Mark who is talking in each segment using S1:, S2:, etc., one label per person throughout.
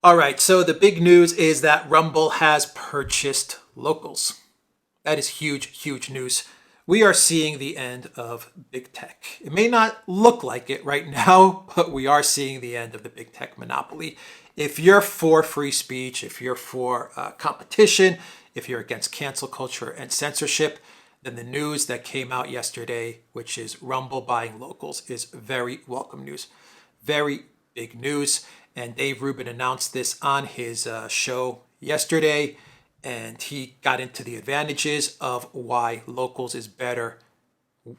S1: All right, so the big news is that Rumble has purchased Locals. That is huge, huge news. We are seeing the end of big tech. It may not look like it right now, but we are seeing the end of the big tech monopoly. If you're for free speech, if you're for competition, if you're against cancel culture and censorship, then the news that came out yesterday, which is Rumble buying Locals, is very welcome news. Very big news. And Dave Rubin announced this on his show yesterday. And he got into the advantages of why Locals is better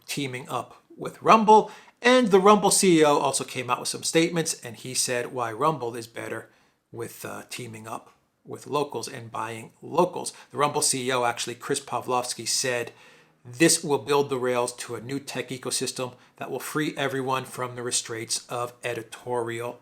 S1: teaming up with Rumble. And the Rumble CEO also came out with some statements, and he said why Rumble is better with teaming up with Locals and buying Locals. The Rumble CEO, actually, Chris Pavlovsky, said this will build the rails to a new tech ecosystem that will free everyone from the restraints of editorial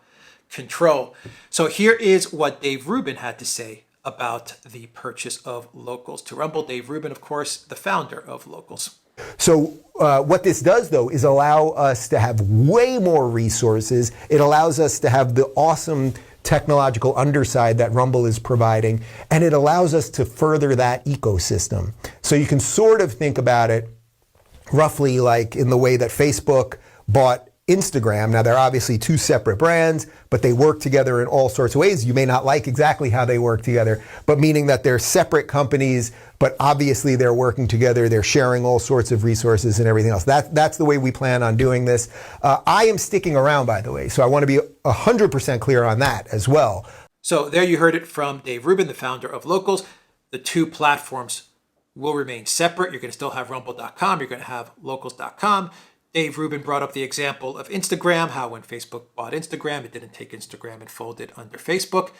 S1: control. So here is what Dave Rubin had to say about the purchase of Locals to Rumble. Dave Rubin, of course, the founder of Locals.
S2: So what this does, though, is allow us to have way more resources. It allows us to have the awesome technological underside that Rumble is providing, and it allows us to further that ecosystem. So you can sort of think about it roughly like in the way that Facebook bought Instagram. Now, they're obviously two separate brands, but they work together in all sorts of ways. You may not like exactly how they work together, but meaning that they're separate companies, but obviously they're working together. They're sharing all sorts of resources and everything else. That's the way we plan on doing this. I am sticking around, by the way, so I want to be 100% clear on that as well.
S1: So there you heard it from Dave Rubin, the founder of Locals. The two platforms will remain separate. You're going to still have rumble.com. You're going to have locals.com. Dave Rubin brought up the example of Instagram, how when Facebook bought Instagram, it didn't take Instagram and fold it under Facebook.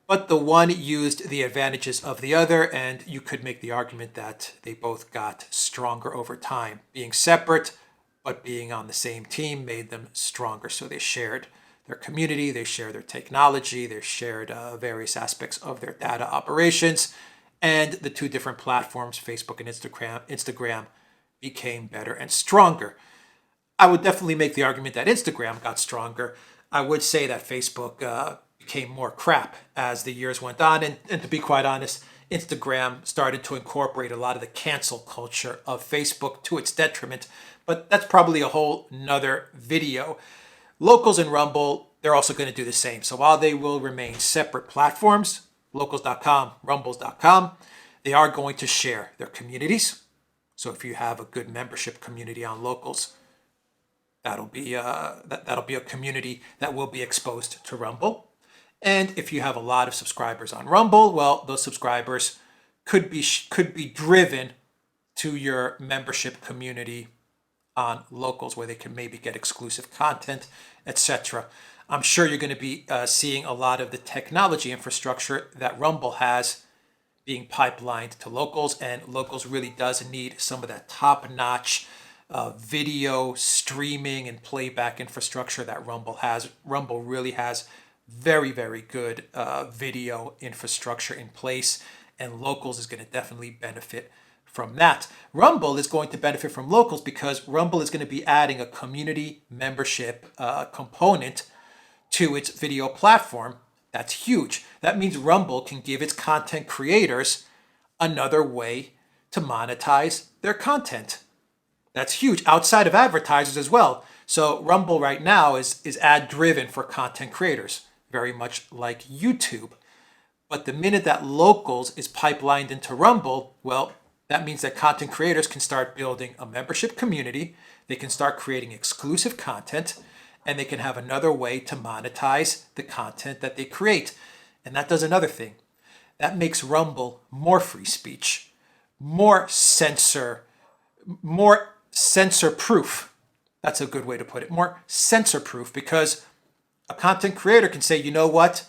S1: But the one used the advantages of the other, and you could make the argument that they both got stronger over time. Being separate, but being on the same team made them stronger. So they shared their community, they shared their technology, they shared various aspects of their data operations, and the two different platforms, Facebook and Instagram became better and stronger. I would definitely make the argument that Instagram got stronger. I would say that Facebook became more crap as the years went on. And to be quite honest, Instagram started to incorporate a lot of the cancel culture of Facebook to its detriment. But that's probably a whole nother video. Locals and Rumble, they're also going to do the same. So while they will remain separate platforms, locals.com, rumbles.com, they are going to share their communities. So if you have a good membership community on Locals, that'll be a community that will be exposed to Rumble. And if you have a lot of subscribers on Rumble, well, those subscribers could be driven to your membership community on Locals, where they can maybe get exclusive content, etc. I'm sure you're going to be seeing a lot of the technology infrastructure that Rumble has being pipelined to Locals, and Locals really does need some of that top-notch video streaming and playback infrastructure that Rumble has. Rumble really has very, very good video infrastructure in place, and Locals is going to definitely benefit from that. Rumble is going to benefit from Locals because Rumble is going to be adding a community membership component to its video platform. That's huge. That means Rumble can give its content creators another way to monetize their content. That's huge, outside of advertisers as well. So Rumble right now is ad driven for content creators, very much like YouTube. But the minute that Locals is pipelined into Rumble, well, that means that content creators can start building a membership community. They can start creating exclusive content, and they can have another way to monetize the content that they create. And that does another thing. That makes Rumble more free speech, more censor-proof. That's a good way to put it. More censor-proof, because a content creator can say, you know what?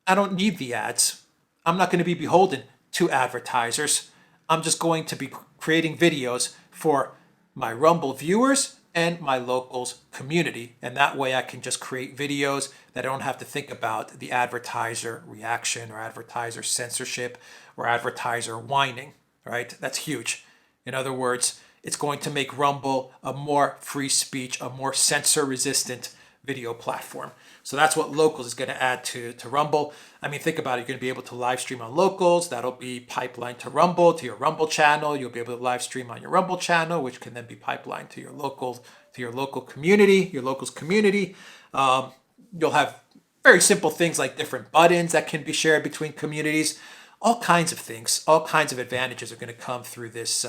S1: I don't need the ads. I'm not going to be beholden to advertisers. I'm just going to be creating videos for my Rumble viewers and my Locals community. And that way I can just create videos that I don't have to think about the advertiser reaction or advertiser censorship or advertiser whining, right? That's huge. In other words, it's going to make Rumble a more free speech, a more censor-resistant video platform. So that's what Locals is going to add to Rumble. I mean, think about it. You're going to be able to live stream on Locals. That'll be pipelined to Rumble, to your Rumble channel. You'll be able to live stream on your Rumble channel, which can then be pipelined to your local community, your Locals community. You'll have very simple things like different buttons that can be shared between communities. All kinds of things, all kinds of advantages are going to come through this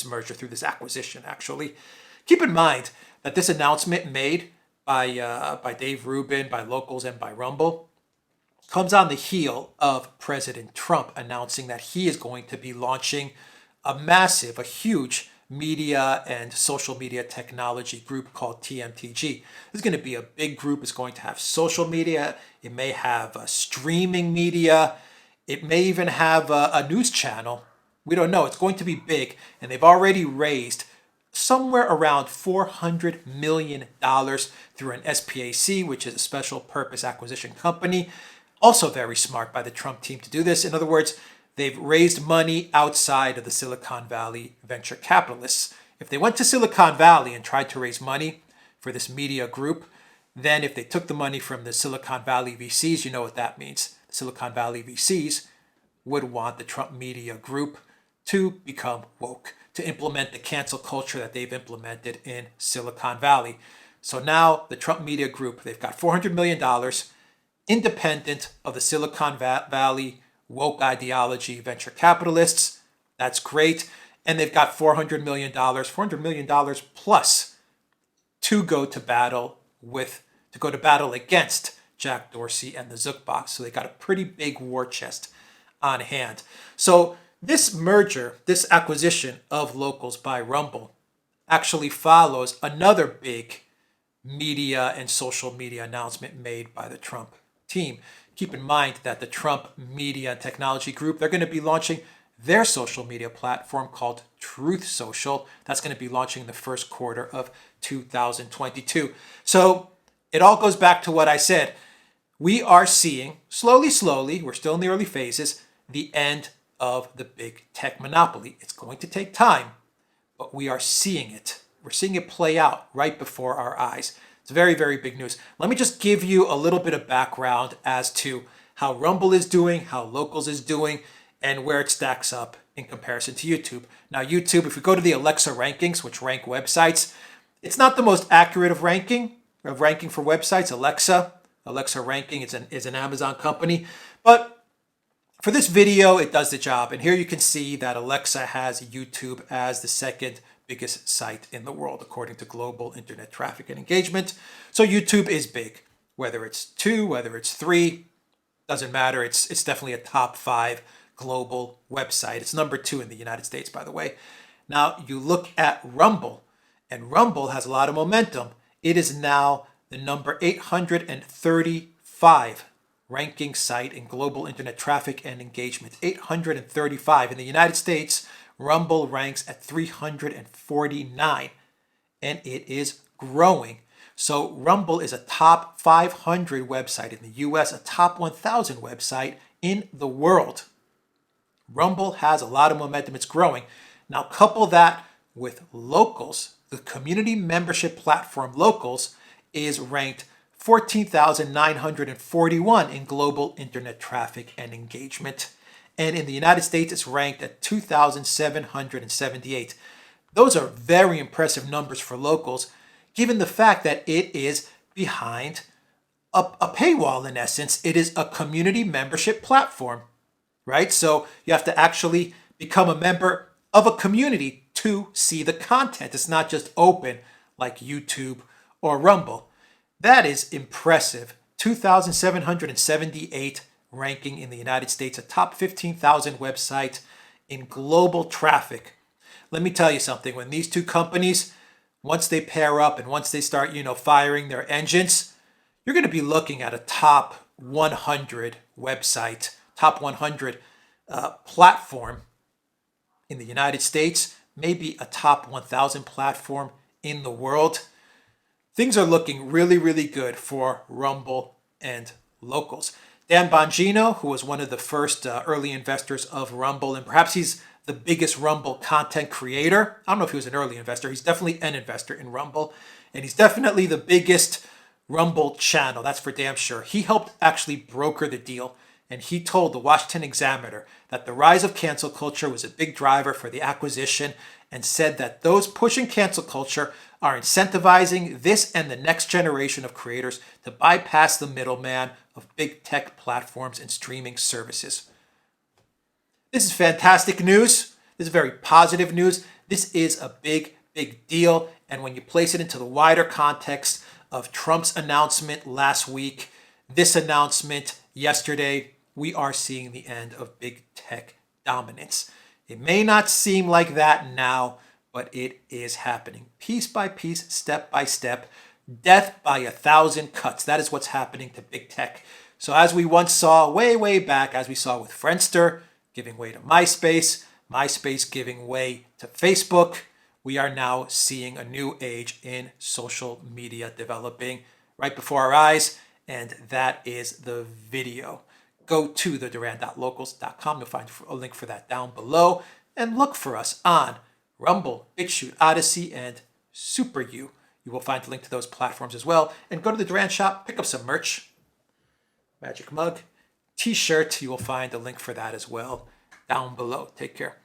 S1: merger, through this acquisition, actually. Keep in mind that this announcement made by Dave Rubin, by Locals, and by Rumble comes on the heel of President Trump announcing that he is going to be launching a huge media and social media technology group called TMTG. This is going to be a big group. It's going to have social media. It may have streaming media. It may even have a news channel. We don't know. It's going to be big. And they've already raised somewhere around $400 million through an SPAC, which is a special purpose acquisition company. Also very smart by the Trump team to do this. In other words, they've raised money outside of the Silicon Valley venture capitalists. If they went to Silicon Valley and tried to raise money for this media group, then if they took the money from the Silicon Valley VCs, you know what that means. Silicon Valley VCs would want the Trump media group to become woke, to implement the cancel culture that they've implemented in Silicon Valley. So now the Trump media group, they've got $400 million independent of the Silicon Valley woke ideology venture capitalists. That's great. And they've got $400 million plus to go to battle against Jack Dorsey and the Zuckbox. So they got a pretty big war chest on hand. So this merger, this acquisition of Locals by Rumble actually follows another big media and social media announcement made by the Trump team. Keep in mind that the Trump Media and Technology Group, they're going to be launching their social media platform called Truth Social. That's going to be launching in the first quarter of 2022. So it all goes back to what I said. We are seeing, slowly, we're still in the early phases, the end of the big tech monopoly. It's going to take time, but we are seeing it. We're seeing it play out right before our eyes. It's very, very big news. Let me just give you a little bit of background as to how Rumble is doing, how Locals is doing, and where it stacks up in comparison to YouTube. Now, YouTube, if we go to the Alexa rankings, which rank websites, it's not the most accurate of ranking for websites. Alexa ranking is an Amazon company. But for this video, it does the job. And here you can see that Alexa has YouTube as the second biggest site in the world, according to global internet traffic and engagement. So YouTube is big. Whether it's 2, whether it's 3, doesn't matter. It's definitely a top 5 global website. It's number 2 in the United States, by the way. Now, you look at Rumble, and Rumble has a lot of momentum. It is now the number 835 ranking site in global internet traffic and engagement. 835. In the United States, Rumble ranks at 349, and it is growing. So Rumble is a top 500 website in the US, a top 1,000 website in the world. Rumble has a lot of momentum. It's growing. Now couple that with Locals. The community membership platform Locals is ranked 14,941 in global internet traffic and engagement. And in the United States, it's ranked at 2,778. Those are very impressive numbers for Locals, given the fact that it is behind a paywall in essence. It is a community membership platform, right? So you have to actually become a member of a community to see the content. It's not just open like YouTube or Rumble. That is impressive. 2,778 ranking in the United States, a top 15,000 website in global traffic. Let me tell you something. When these two companies, once they pair up and once they start, firing their engines, you're going to be looking at a top 100 website, top 100 platform in the United States, maybe a top 1,000 platform in the world. Things are looking really, really good for Rumble and Locals. Dan Bongino, who was one of the first early investors of Rumble, and perhaps he's the biggest Rumble content creator. I don't know if he was an early investor. He's definitely an investor in Rumble. And he's definitely the biggest Rumble channel, that's for damn sure. He helped actually broker the deal, and he told the Washington Examiner that the rise of cancel culture was a big driver for the acquisition, and said that those pushing cancel culture are incentivizing this and the next generation of creators to bypass the middleman of big tech platforms and streaming services. This is fantastic news. This is very positive news. This is a big, big deal. And when you place it into the wider context of Trump's announcement last week, this announcement yesterday, we are seeing the end of big tech dominance. It may not seem like that now, but it is happening. Piece by piece, step by step, death by 1,000 cuts. That is what's happening to big tech. So as we once saw way, way back, as we saw with Friendster giving way to MySpace, MySpace giving way to Facebook, we are now seeing a new age in social media developing right before our eyes, and that is the video. Go to theduran.locals.com. You'll find a link for that down below, and look for us on Rumble, BitChute, ODYSEE, and SuperU. You will find a link to those platforms as well. And go to the Duran shop, pick up some merch, magic mug, t-shirt. You will find a link for that as well down below. Take care.